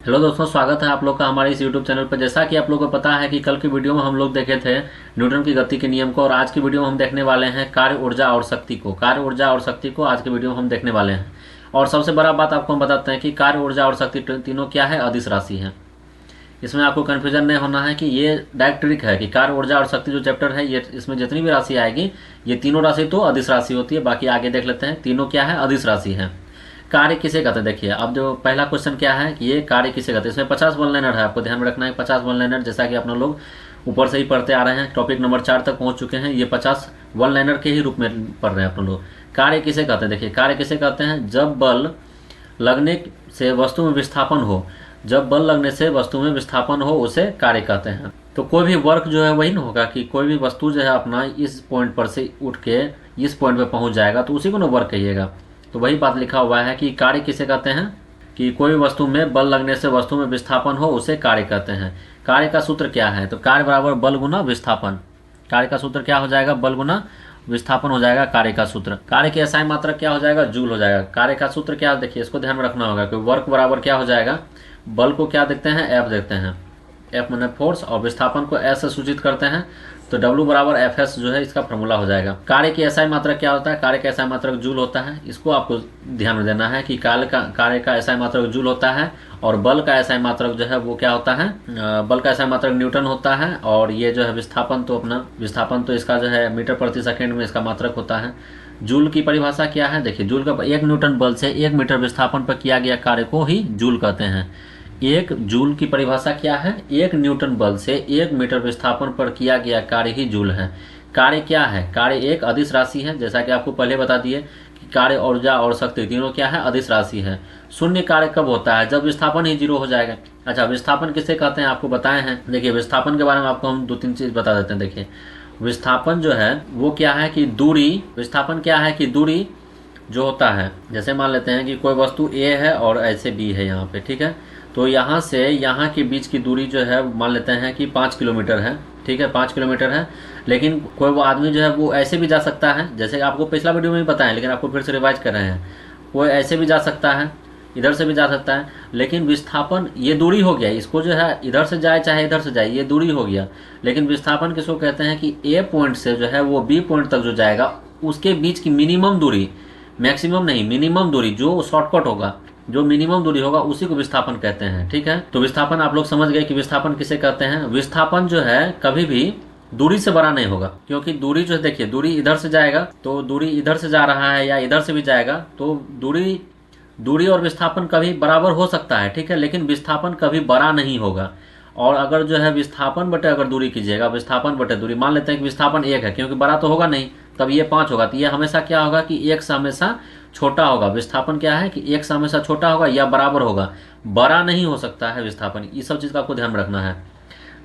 Hello दोस्तों, स्वागत है आप लोग का हमारे इस यूट्यूब चैनल पर। जैसा कि आप लोगों को पता है कि कल की वीडियो में हम लोग देखे थे न्यूटन की गति के नियम को, और आज की वीडियो में हम देखने वाले हैं कार्य, ऊर्जा और शक्ति को। कार्य, ऊर्जा और शक्ति को आज की वीडियो में हम देखने वाले हैं। और सबसे बड़ा बात आपको हम बताते हैं कि कार्य, ऊर्जा और शक्ति तीनों क्या है, अदिश राशि है। इसमें आपको कन्फ्यूजन नहीं होना है कि ये डायरेक्ट ट्रिक है कि कार्य, ऊर्जा और शक्ति जो चैप्टर है, ये इसमें जितनी भी राशि आएगी ये तीनों राशि तो अदिश राशि होती है। बाकी आगे देख लेते हैं तीनों क्या है, अदिश राशि है। कार्य किसे कहते हैं, देखिए अब जो पहला क्वेश्चन क्या है कि ये कार्य किसे कहते हैं। इसमें 50 वन लाइनर है, आपको ध्यान में रखना है 50 वन लाइनर। जैसा कि अपने लोग ऊपर से ही पढ़ते आ रहे हैं, टॉपिक नंबर 4 तक पहुंच चुके हैं, ये 50 वन लाइनर के ही रूप में पढ़ रहे हैं अपने लोग। कार्य किसे कहते हैं, देखिए कार्य किसे कहते हैं, जब बल लगने से वस्तु में विस्थापन हो, जब बल लगने से वस्तु में विस्थापन हो उसे कार्य कहते हैं। तो कोई भी वर्क जो है वही ना होगा कि कोई भी वस्तु जो है अपना इस पॉइंट पर से उठ के इस पॉइंट पे पहुंच जाएगा तो उसी को ना वर्क कहिएगा। तो वही बात लिखा हुआ है कि कार्य किसे कहते हैं कि कोई वस्तु में बल लगने से वस्तु में विस्थापन हो उसे कार्य कहते हैं। कार्य का सूत्र क्या है, तो कार्य बराबर बल गुना विस्थापन। कार्य का सूत्र क्या हो जाएगा, बल गुना विस्थापन हो जाएगा कार्य का सूत्र। कार्य की एसआई मात्रक क्या हो जाएगा, जूल हो जाएगा। कार्य का सूत्र क्या, देखिए इसको ध्यान में रखना होगा कि वर्क बराबर क्या हो जाएगा, बल को क्या देखते हैं, एफ देखते हैं, एफ माने फोर्स, और विस्थापन को एस से सूचित करते हैं, तो W बराबर एफ एस जो है इसका फॉर्मूला हो जाएगा। कार्य की एसआई मात्रक क्या होता है, कार्य का एसआई मात्रक जूल होता है। इसको आपको ध्यान में देना है कि कार्य का एसआई मात्रक जूल होता है, और बल का एसआई मात्रक जो है वो क्या होता है, बल का एसआई मात्रक न्यूटन होता है। और ये जो है विस्थापन तो इसका जो है मीटर प्रति सेकेंड में इसका मात्रक होता है। जूल की परिभाषा क्या है, देखिए जूल का 1 न्यूटन बल से 1 मीटर विस्थापन पर किया गया कार्य को ही जूल कहते हैं। 1 जूल की परिभाषा क्या है, 1 न्यूटन बल से 1 मीटर विस्थापन पर किया गया कार्य ही जूल है। कार्य क्या है, कार्य एक अदिश राशि है, जैसा कि आपको पहले बता दिए कि कार्य, ऊर्जा और शक्ति तीनों क्या है, अदिश राशि है। शून्य कार्य कब होता है, जब विस्थापन ही 0 हो जाएगा। अच्छा, विस्थापन किसे कहते हैं आपको बताए हैं। देखिए विस्थापन के बारे में आपको हम 2-3 चीज बता देते हैं। देखिए विस्थापन जो है वो क्या है कि दूरी, विस्थापन क्या है कि दूरी जो होता है, जैसे मान लेते हैं कि कोई वस्तु ए है और ऐसे बी है यहाँ पे, ठीक है। तो यहाँ से यहाँ के बीच की दूरी जो है मान लेते हैं कि 5 किलोमीटर है, ठीक है, 5 किलोमीटर है। लेकिन कोई वो आदमी जो है वो ऐसे भी जा सकता है, जैसे आपको पिछला वीडियो में भी बताया, लेकिन आपको फिर से रिवाइज कर रहे हैं। वो ऐसे भी जा सकता है, इधर से भी जा सकता है, लेकिन विस्थापन ये दूरी हो गया, इसको जो है इधर से जाए चाहे इधर से जाए ये दूरी हो गया। लेकिन विस्थापन किसको कहते हैं कि ए पॉइंट से जो है वो बी पॉइंट तक जो जाएगा उसके बीच की मिनिमम दूरी, मैक्सिमम नहीं, मिनिमम दूरी, जो शॉर्टकट होगा, जो मिनिमम दूरी होगा उसी को विस्थापन कहते हैं, ठीक है। तो विस्थापन आप लोग समझ गए कि विस्थापन किसे कहते हैं। विस्थापन जो है कभी भी दूरी से बड़ा नहीं होगा, क्योंकि दूरी जो है, देखिए दूरी इधर से जाएगा तो दूरी इधर से जा रहा है या इधर से भी जाएगा तो दूरी और विस्थापन कभी बराबर हो सकता है, ठीक है, लेकिन विस्थापन कभी बड़ा नहीं होगा। और अगर जो है विस्थापन बटे अगर दूरी कीजिएगा, विस्थापन बटे दूरी, मान लेते हैं कि विस्थापन 1 है, क्योंकि बड़ा तो होगा नहीं, तब ये 5 होगा, तो ये हमेशा क्या होगा कि 1 से हमेशा छोटा होगा। विस्थापन क्या है कि 1 से हमेशा छोटा होगा या बराबर होगा, बड़ा नहीं हो सकता है विस्थापन। ये सब चीज़ का आपको ध्यान में रखना है।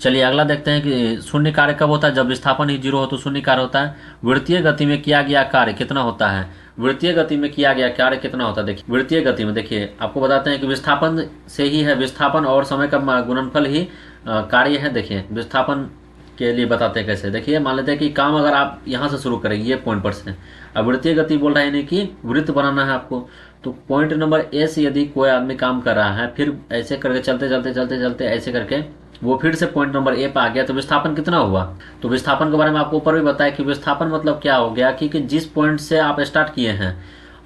चलिए अगला देखते हैं कि शून्य कार्य कब होता है, जब विस्थापन ही 0 हो तो शून्य कार्य होता है। वृत्तीय गति में किया गया कार्य कितना होता है, वृत्तीय गति में किया गया कार्य कितना होता है। देखिए वृत्तीय गति में, देखिए आपको बताते हैं कि विस्थापन से ही है, विस्थापन और समय का गुणनफल ही कार्य है। देखिए विस्थापन के लिए बताते हैं कैसे, देखिए मान लेते हैं कि काम अगर आप यहाँ से शुरू करेंगे ये पॉइंट पर से, अब वृत्तीय गति बोल रहा है यानी कि वृत्त बनाना है आपको, तो पॉइंट नंबर ए से यदि कोई आदमी काम कर रहा है, फिर ऐसे करके चलते चलते चलते चलते ऐसे करके वो फिर से पॉइंट नंबर ए पर आ गया, तो विस्थापन कितना हुआ। तो विस्थापन के बारे में आपको ऊपर भी बताया कि विस्थापन मतलब क्या हो गया कि जिस पॉइंट से आप स्टार्ट किए हैं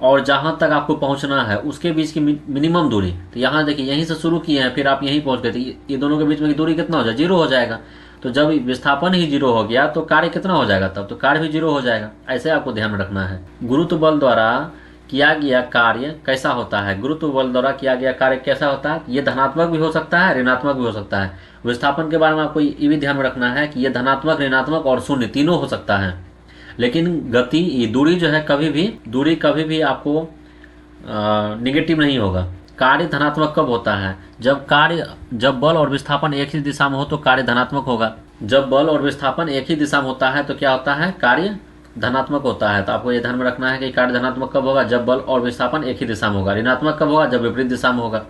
और जहां तक आपको पहुंचना है उसके बीच की मिनिमम दूरी। तो यहाँ देखिए यहीं से शुरू किए हैं फिर आप यहीं पहुंच गए, तो ये दोनों के बीच में की दूरी कितना हो जाए, 0 हो जाएगा। तो जब विस्थापन ही 0 हो गया तो कार्य कितना हो जाएगा, तब तो कार्य भी 0 हो जाएगा। ऐसे आपको ध्यान में रखना है। गुरुत्व बल द्वारा किया गया कार्य कैसा होता है, गुरुत्व बल द्वारा किया गया कार्य कैसा होता है, ये धनात्मक भी हो सकता है, ऋणात्मक भी हो सकता है। विस्थापन के बारे में आपको ये भी ध्यान में रखना है कि ये धनात्मक, ऋणात्मक और शून्य तीनों हो सकता है। लेकिन गति, ये दूरी जो है दूरी कभी भी आपको निगेटिव नहीं होगा। कार्य धनात्मक कब होता है, जब बल और विस्थापन एक ही दिशा में हो तो कार्य धनात्मक होगा। जब बल और विस्थापन एक ही दिशा में होता है तो क्या होता है, कार्य धनात्मक होता है। तो आपको ये ध्यान में रखना है कि कार्य धनात्मक कब होगा, जब बल और विस्थापन एक ही दिशा में होगा। ऋणात्मक कब होगा, जब विपरीत दिशा में होगा।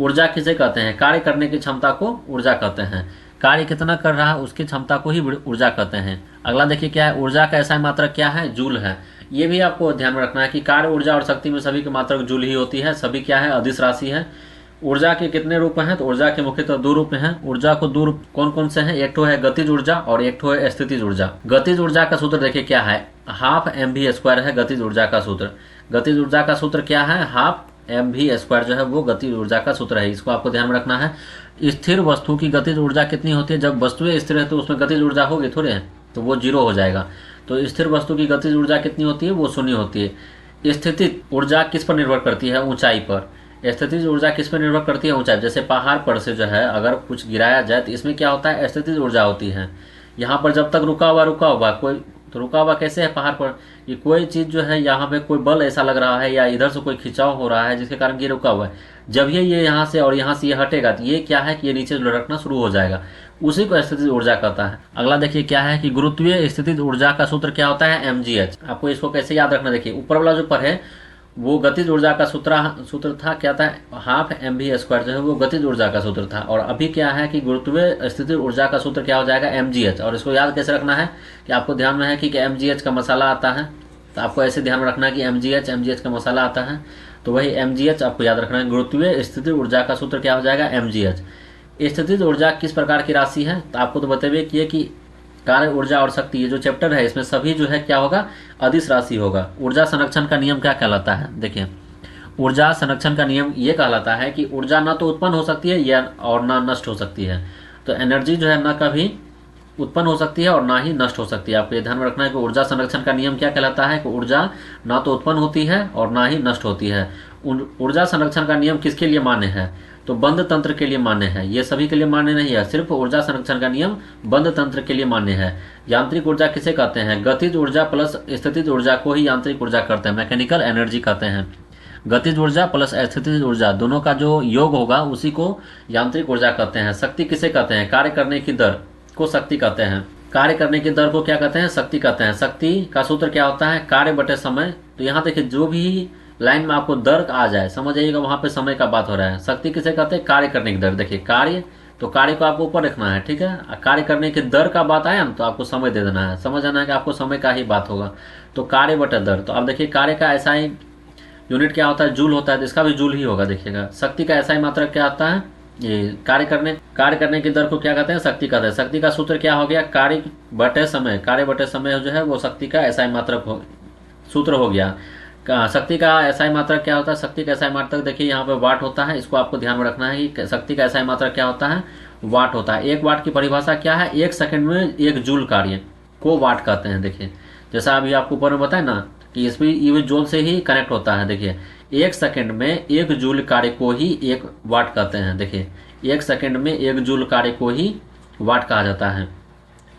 ऊर्जा किसे कहते हैं, कार्य करने की क्षमता को ऊर्जा कहते हैं। कार्य कितना कर रहा है उसकी क्षमता को ही ऊर्जा कहते हैं। अगला देखिए क्या है, ऊर्जा का ऐसा मात्रक क्या है, जूल है। ये भी आपको ध्यान में रखना है कि कार्य, ऊर्जा और शक्ति में सभी की मात्रक जूल ही होती है। सभी क्या है, अदिश राशि है। ऊर्जा के कितने रूप हैं? तो ऊर्जा के मुख्यतः दो रूप हैं। ऊर्जा को दो रूप कौन कौन से हैं? एक तो है गतिज ऊर्जा और एक तो है स्थितिज ऊर्जा। गतिज ऊर्जा का सूत्र देखिए क्या है, हाफ mv² है गतिज ऊर्जा का सूत्र। गतिज ऊर्जा का सूत्र क्या है? हाफ mv² जो है वो गतिज ऊर्जा का सूत्र है, इसको आपको ध्यान में रखना है। स्थिर वस्तु की गतिज ऊर्जा कितनी होती है? जब वस्तुएं स्थिर है तो उसमें गतिज ऊर्जा होगी थोड़े है, तो वो 0 हो जाएगा। तो स्थिर वस्तु की गतिज ऊर्जा कितनी होती है? वो 0 होती है। स्थितिज ऊर्जा किस पर निर्भर करती है? ऊंचाई पर। स्थितिज ऊर्जा किस पर निर्भर करती है? ऊंचाई। जैसे पहाड़ पर से जो है अगर कुछ गिराया जाए तो इसमें क्या होता है? स्थितिज ऊर्जा होती है। यहाँ पर जब तक रुका हुआ कोई, तो रुका हुआ कैसे है पहाड़ पर? ये कोई चीज़ जो है यहाँ पे कोई बल ऐसा लग रहा है या इधर से कोई खिंचाव हो रहा है जिसके कारण ये रुका हुआ है। जब ये यहाँ से और यहाँ से ये हटेगा तो ये क्या है कि ये नीचे लुढ़कना शुरू हो जाएगा, उसी को स्थितिज ऊर्जा कहता है। अगला देखिए क्या है कि गुरुत्वीय स्थितिज ऊर्जा का सूत्र क्या होता है? mgh। आपको इसको कैसे याद रखना, देखिए ऊपर वाला जो पर है वो गतिज ऊर्जा का सूत्र था, क्या था? हाफ mv² जो है वो गतिज ऊर्जा का सूत्र था। और अभी क्या है कि गुरुत्वीय स्थितिज ऊर्जा का सूत्र क्या हो जाएगा? mgh। और इसको याद कैसे रखना है कि आपको ध्यान में है कि mgh का मसाला आता है, तो आपको ऐसे ध्यान में रखना है कि mgh का मसाला आता है, तो वही mgh आपको याद रखना है। गुरुत्वीय स्थितिज ऊर्जा का सूत्र क्या हो जाएगा? mgh। स्थितिज ऊर्जा किस प्रकार की राशि है? तो आपको तो बतेबे किए कि कार्य, ऊर्जा और शक्ति, ये जो चैप्टर है इसमें सभी जो है क्या होगा? अदिश राशि होगा। ऊर्जा संरक्षण का नियम क्या कहलाता है? देखिए ऊर्जा संरक्षण का नियम ये कहलाता है कि ऊर्जा न तो उत्पन्न हो सकती है या और ना नष्ट हो सकती है। तो एनर्जी जो है न कभी उत्पन्न हो सकती है और ना ही नष्ट हो सकती है। आपको ये ध्यान में रखना है कि ऊर्जा संरक्षण का नियम क्या कहलाता है कि ऊर्जा ना तो उत्पन्न होती है और ना ही नष्ट होती है। ऊर्जा संरक्षण का नियम किसके लिए मान्य है? तो बंद तंत्र के लिए मान्य है, ये सभी के लिए मान्य नहीं है, सिर्फ ऊर्जा संरक्षण का नियम बंद तंत्र के लिए मान्य है। यांत्रिक ऊर्जा किसे कहते हैं? गतिज ऊर्जा प्लस स्थितिज ऊर्जा को ही यांत्रिक ऊर्जा कहते हैं, मैकेनिकल एनर्जी कहते हैं। गतिज ऊर्जा प्लस स्थितिज ऊर्जा दोनों का जो योग होगा उसी को यांत्रिक ऊर्जा कहते हैं। शक्ति किसे कहते हैं? कार्य करने की दर को शक्ति कहते हैं। कार्य करने की दर को क्या कहते हैं? शक्ति कहते हैं। शक्ति का सूत्र क्या होता है? कार्य बटे समय। तो यहाँ देखिए जो भी लाइन में आपको दर आ जाए समझ आइएगा वहां पे समय का बात हो रहा है। शक्ति किसे कहते हैं? कार्य करने की दर। देखिए कार्य, तो कार्य को आपको ऊपर रखना है, ठीक है। कार्य करने की दर का बात आया ना तो आपको समय दे देना है, समझ आना है कि आपको समय का ही बात होगा। तो कार्य बटे दर, तो आप देखिए कार्य का ऐसा ही यूनिट क्या होता है? जूल होता है, तो इसका भी जूल ही होगा। देखिएगा शक्ति का ऐसा ही मात्रक क्या आता है? ये कार्य करने की दर को क्या कहते हैं? शक्ति कहते हैं। शक्ति का सूत्र क्या हो गया? कार्य बटे समय। कार्य बटे समय जो है वो शक्ति का ऐसा ही मात्रक सूत्र हो गया। शक्ति का एसआई मात्रक क्या होता है? शक्ति का एसआई मात्रक देखिए यहाँ पे वाट होता है, इसको आपको ध्यान में रखना है कि शक्ति का एसआई मात्रक क्या होता है? वाट होता है। एक वाट की परिभाषा क्या है? 1 सेकंड में 1 जूल कार्य को वाट कहते हैं। देखिए जैसा अभी आपको ऊपर में बताया ना कि इसमें ईवी जूल से ही कनेक्ट होता है। देखिए 1 सेकंड में 1 जूल कार्य को ही 1 वाट कहते हैं। देखिए 1 सेकंड में 1 जूल कार्य को ही वाट कहा जाता है।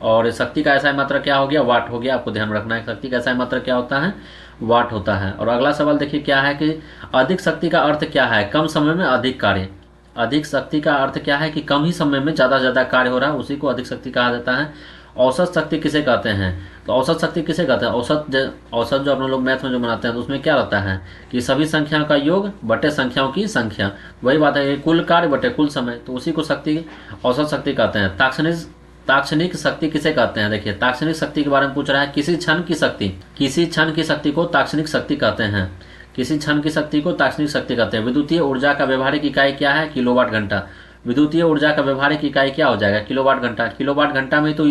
और शक्ति का एसआई मात्रक क्या हो गया? वाट हो गया। आपको ध्यान रखना है शक्ति का एसआई मात्रक क्या होता है? वाट होता है। और अगला सवाल देखिए क्या है कि अधिक शक्ति का अर्थ क्या है? कम समय में अधिक कार्य। अधिक शक्ति का अर्थ क्या है कि कम ही समय में ज़्यादा कार्य हो रहा है, उसी को अधिक शक्ति कहा जाता है। औसत शक्ति किसे कहते हैं? तो औसत शक्ति किसे कहते हैं? औसत जो अपने लोग मैथ में जो बनाते हैं तो उसमें क्या रहता है कि सभी संख्याओं का योग बटे संख्याओं की संख्या, वही बात है कुल कार्य बटे कुल समय, तो उसी को शक्ति औसत शक्ति कहते हैं। ताक्षणिक शक्ति किसे कहते हैं? देखिए ताक्षणिक शक्ति के बारे में पूछ रहा है। किसी क्षण की शक्ति को ताक्षणिक शक्ति कहते हैं। किसी क्षण की शक्ति को ताक्षणिक शक्ति कहते हैं। विद्युतीय ऊर्जा का व्यवहारिक इकाई क्या है? किलोवाट घंटा। विद्युतीय ऊर्जा का व्यवहारिक इकाई क्या हो जाएगा? किलोवाट घंटा। किलोवाट घंटा में तो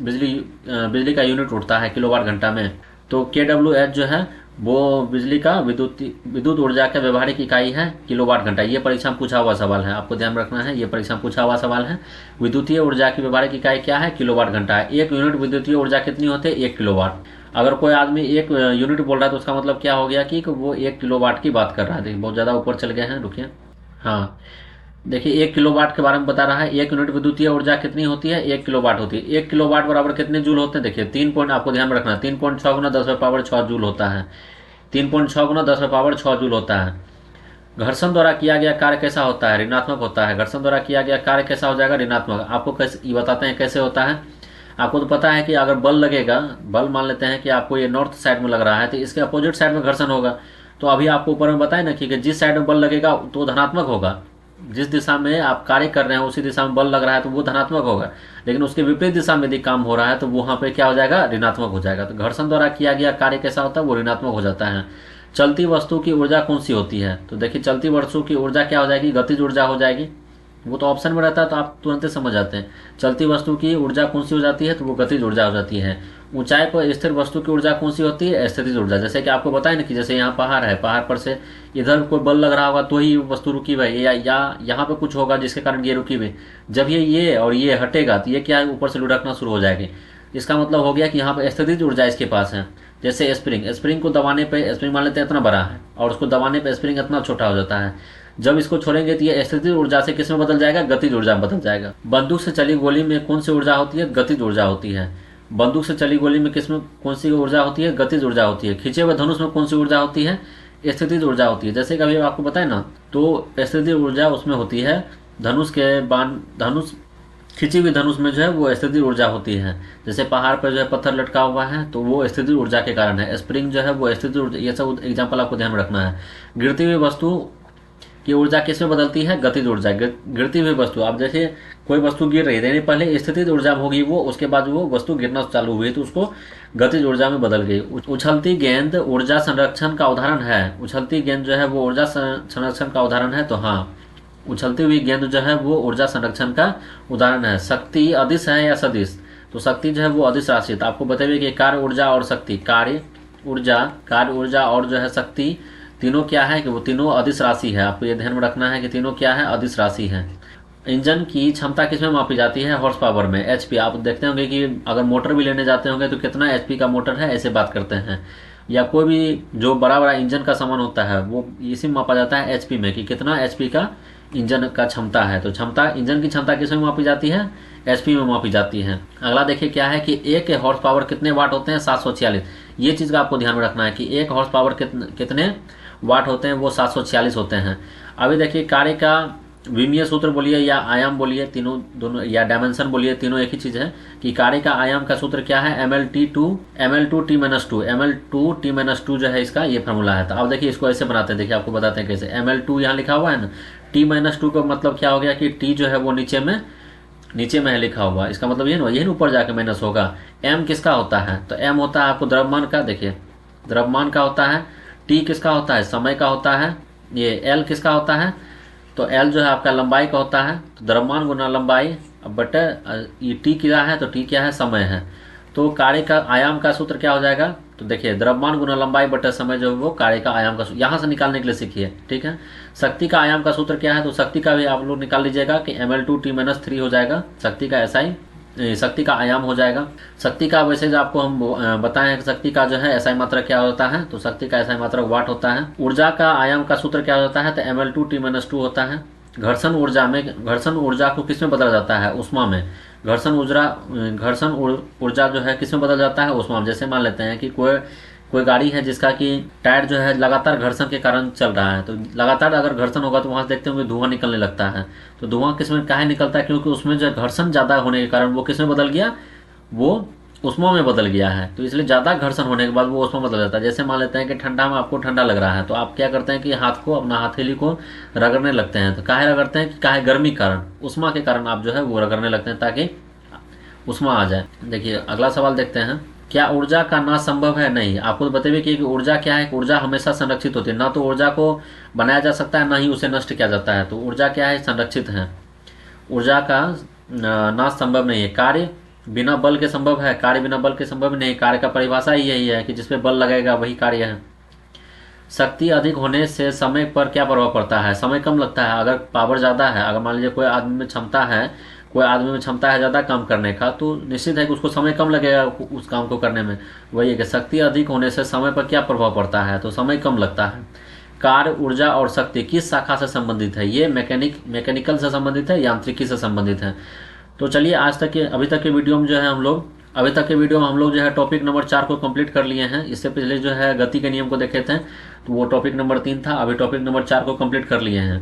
बिजली का यूनिट उठता है किलोवाट घंटा में। तो KWH जो है वो बिजली का विद्युत ऊर्जा का व्यवहारिक इकाई है किलोवाट घंटा। ये परीक्षा में पूछा हुआ सवाल है, आपको ध्यान रखना है, ये परीक्षा में पूछा हुआ सवाल है। विद्युतीय ऊर्जा की व्यवहारिक इकाई क्या है? किलोवाट घंटा है। 1 यूनिट विद्युतीय ऊर्जा कितनी होती है? 1 किलोवाट। अगर कोई आदमी 1 यूनिट बोल रहा है तो उसका मतलब क्या हो गया कि वो 1 किलोवाट की बात कर रहा है। देखिए बहुत ज़्यादा ऊपर चल गए हैं, रुकिए। हाँ देखिए 1 किलोवाट के बारे में बता रहा है। 1 यूनिट विद्युतीय ऊर्जा कितनी होती है? 1 किलोवाट होती है। 1 किलोवाट बराबर कितने जूल होते हैं? देखिए 3 पॉइंट, आपको ध्यान में रखना है 3.6 गुना 10⁻6 जूल होता है। 3.6 गुना 10⁻6 जूल होता है। घर्षण द्वारा किया गया कार्य कैसा होता है? ऋणात्मक होता है। घर्षण द्वारा किया गया कार्य कैसा हो जाएगा? ऋणात्मक। आपको कैसे ये बताते हैं कैसे होता है। आपको तो पता है कि अगर बल लगेगा, बल मान लेते हैं कि आपको ये नॉर्थ साइड में लग रहा है तो इसके अपोजिट साइड में घर्षण होगा। तो अभी आपको ऊपर में बताया ना कि जिस साइड में बल लगेगा तो धनात्मक होगा। जिस दिशा में आप कार्य कर रहे हैं उसी दिशा में बल लग रहा है तो वो धनात्मक होगा, लेकिन उसके विपरीत दिशा में यदि काम हो रहा है तो वहां पे क्या हो जाएगा? ऋणात्मक हो जाएगा। तो घर्षण द्वारा किया गया कार्य कैसा होता है? वो ऋणात्मक हो जाता है। चलती वस्तु की ऊर्जा कौन सी होती है? तो देखिए चलती वस्तु की ऊर्जा क्या हो जाएगी? गतिज ऊर्जा हो जाएगी। वो तो ऑप्शन में रहता है तो आप तुरंत ही समझ जाते हैं। चलती वस्तु की ऊर्जा कौन सी हो जाती है? तो वो गतिज ऊर्जा हो जाती है। ऊंचाई पर स्थिर वस्तु की ऊर्जा कौन सी होती है? स्थितिज ऊर्जा। जैसे कि आपको बताया ना कि जैसे यहाँ पहाड़ है, पहाड़ पर से इधर कोई बल लग रहा होगा तो ही वस्तु रुकी हुई है, या यहाँ पे कुछ होगा जिसके कारण ये रुकी हुई। जब ये और ये हटेगा तो ये क्या है? ऊपर से लुढ़कना शुरू हो जाएगी। इसका मतलब हो गया कि यहाँ पर स्थितिज ऊर्जा इसके पास है। जैसे स्प्रिंग को दबाने पे, स्प्रिंग मान लेते हैं इतना बड़ा है और उसको दबाने पे स्प्रिंग इतना छोटा हो जाता है। जब इसको छोड़ेंगे तो ये स्थितिज ऊर्जा से किस में बदल जाएगा? गतिज ऊर्जा में बदल जाएगा। बंदूक से चली गोली में कौन सी ऊर्जा होती है? गतिज ऊर्जा होती है। बंदूक से चली गोली में किस में कौन सी ऊर्जा होती है? गतिज ऊर्जा होती है। खींचे हुए धनुष में कौन सी ऊर्जा होती है? स्थितिज ऊर्जा होती है। जैसे कि अभी आपको बताए ना, तो स्थितिज ऊर्जा उसमें होती है धनुष के बाण, धनुष खिंची हुई धनुष में जो है वो स्थितिज ऊर्जा होती है। जैसे पहाड़ पर जो है पत्थर लटका हुआ है तो वो स्थितिज ऊर्जा के कारण है। स्प्रिंग जो है वो स्थितिज ऊर्जा, ये सब एग्जाम्पल आपको ध्यान में रखना है। गिरती हुई वस्तु की ऊर्जा किस में बदलती है? गतिज ऊर्जा। गिरती हुई वस्तु, अब देखिए कोई वस्तु गिर रही है, पहले स्थितिज ऊर्जा होगी वो, उसके बाद वो वस्तु गिरना चालू हुई तो उसको गतिज ऊर्जा में बदल गई। उछलती गेंद ऊर्जा संरक्षण का उदाहरण है। उछलती गेंद जो है वो ऊर्जा संरक्षण का उदाहरण है। तो हाँ, उछलती हुई गेंद जो है वो ऊर्जा संरक्षण का उदाहरण है। शक्ति अदिश है या सदिश? तो शक्ति जो है वो अदिश राशि। तो आपको बताइए कि कार्य ऊर्जा और शक्ति, कार्य ऊर्जा और जो है शक्ति, तीनों क्या है? कि वो तीनों अदिश राशि है। आपको ये ध्यान में रखना है कि तीनों क्या है? अदिश राशि है। इंजन की क्षमता किसमें मापी जाती है? हॉर्स पावर में, एचपी। आप देखते होंगे कि अगर मोटर भी लेने जाते होंगे तो कितना एचपी का मोटर है ऐसे बात करते हैं। या कोई भी जो बड़ा बड़ा इंजन का सामान होता है वो इसी में मापा जाता है एचपी में, कि कितना एचपी का इंजन का क्षमता है। तो क्षमता, इंजन की क्षमता किसमें मापी जाती है? एचपी में मापी जाती है। अगला देखिए क्या है कि एक हॉर्स पावर कितने वाट होते हैं? 746। ये चीज़ का आपको ध्यान में रखना है कि एक हॉर्स पावर कितने वाट होते हैं? वो 746 होते हैं। अभी देखिए कार्य का विमीय सूत्र बोलिए या आयाम बोलिए, तीनों दोनों, या डायमेंशन बोलिए, तीनों एक ही चीज़ है। कि कार्य का आयाम का सूत्र क्या है? ML2 T-2 जो है इसका ये फॉर्मूला है। तो अब देखिए इसको ऐसे बनाते हैं, देखिए आपको बताते हैं कैसे। ML2 यहाँ लिखा हुआ है ना, T-2 का मतलब क्या हो गया कि T जो है वो नीचे में है लिखा हुआ। इसका मतलब ये ना, यही ऊपर जाके माइनस होगा। M किसका होता है? तो M होता है आपको द्रव्यमान का, देखिए द्रव्यमान का होता है। T किसका होता है? समय का होता है। ये L किसका होता है? तो L जो है आपका लंबाई का होता है। तो द्रव्यमान गुना लंबाई, अब बटे ये T क्या है? तो T क्या है? समय है। तो कार्य का आयाम का सूत्र क्या हो जाएगा? तो देखिए द्रव्यमान गुना लंबाई बटे समय जो है वो कार्य का आयाम का सूत्र, यहाँ से निकालने के लिए सीखिए, ठीक है। शक्ति का आयाम का सूत्र क्या है? तो शक्ति का भी आप लोग निकाल लीजिएगा कि ML2T-3 हो जाएगा शक्ति का SI, शक्ति का आयाम हो जाएगा। शक्ति का वैसे जो आपको हम बताएं कि शक्ति का जो है SI मात्रक क्या होता है? तो शक्ति का SI मात्रक वाट होता है। ऊर्जा का आयाम का सूत्र क्या होता है? तो ML2T-2 होता है। घर्षण ऊर्जा को किसमें बदला जाता है? उष्मा में। घर्षण ऊर्जा जो है किसमें बदल जाता है? उष्मा में। जैसे मान लेते हैं कि कोई गाड़ी है जिसका कि टायर जो है लगातार घर्षण के कारण चल रहा है, तो लगातार अगर घर्षण होगा तो वहाँ से देखते होंगे धुआं निकलने लगता है। तो धुआं किसमें काहे निकलता है? क्योंकि उसमें जो घर्षण ज़्यादा होने के कारण वो किसमें बदल गया? वो उष्मा में बदल गया है। तो इसलिए ज़्यादा घर्षण होने के बाद वो उष्मा बदल जाता है। जैसे मान लेते हैं कि ठंडा में आपको ठंडा लग रहा है तो आप क्या करते हैं कि हाथ को, अपना हथेली को रगड़ने लगते हैं। तो काहे रगड़ते हैं? कि काहे? गर्मी के कारण, उष्मा के कारण आप जो है वो रगड़ने लगते हैं ताकि उष्मा आ जाए। देखिए अगला सवाल देखते हैं। क्या ऊर्जा का नाश संभव है? नहीं। आपको बताइए कि ऊर्जा क्या है? ऊर्जा हमेशा संरक्षित होती है। ना तो ऊर्जा को बनाया जा सकता है, ना ही उसे नष्ट किया जाता है। तो ऊर्जा क्या है? संरक्षित है। ऊर्जा का नाश संभव नहीं है। कार्य बिना बल के संभव है? कार्य बिना बल के संभव नहीं। कार्य का परिभाषा ही यही है कि जिसपे बल लगेगा वही कार्य है। शक्ति अधिक होने से समय पर क्या प्रभाव पड़ता है? समय कम लगता है। अगर पावर ज़्यादा है, अगर मान लीजिए कोई आदमी में क्षमता है ज़्यादा काम करने का, तो निश्चित है कि उसको समय कम लगेगा उस काम को करने में। वही है कि शक्ति अधिक होने से समय पर क्या प्रभाव पड़ता है? तो समय कम लगता है। कार्य, ऊर्जा और शक्ति किस शाखा से संबंधित है? ये मैकेनिकल से संबंधित है, यांत्रिकी से संबंधित है। तो चलिए अभी तक के वीडियो में जो है हम लोग जो है टॉपिक नंबर 4 को कंप्लीट कर लिए हैं। इससे पहले जो है गति के नियम को देखे थे तो वो टॉपिक नंबर 3 था। अभी टॉपिक नंबर 4 को कंप्लीट कर लिए हैं।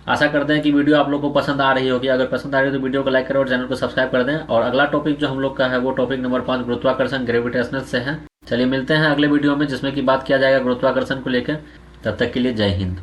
आशा करते हैं कि वीडियो आप लोग को पसंद आ रही होगी। अगर पसंद आ रही है तो वीडियो को लाइक करें और चैनल को सब्सक्राइब कर दें। और अगला टॉपिक जो हम लोग का है वो टॉपिक नंबर 5 गुरुत्वाकर्षण, ग्रेविटेशनल से है। चलिए मिलते हैं अगले वीडियो में जिसमें कि बात किया जाएगा गुरुत्वाकर्षण को लेकर। तब तक के लिए जय हिंद।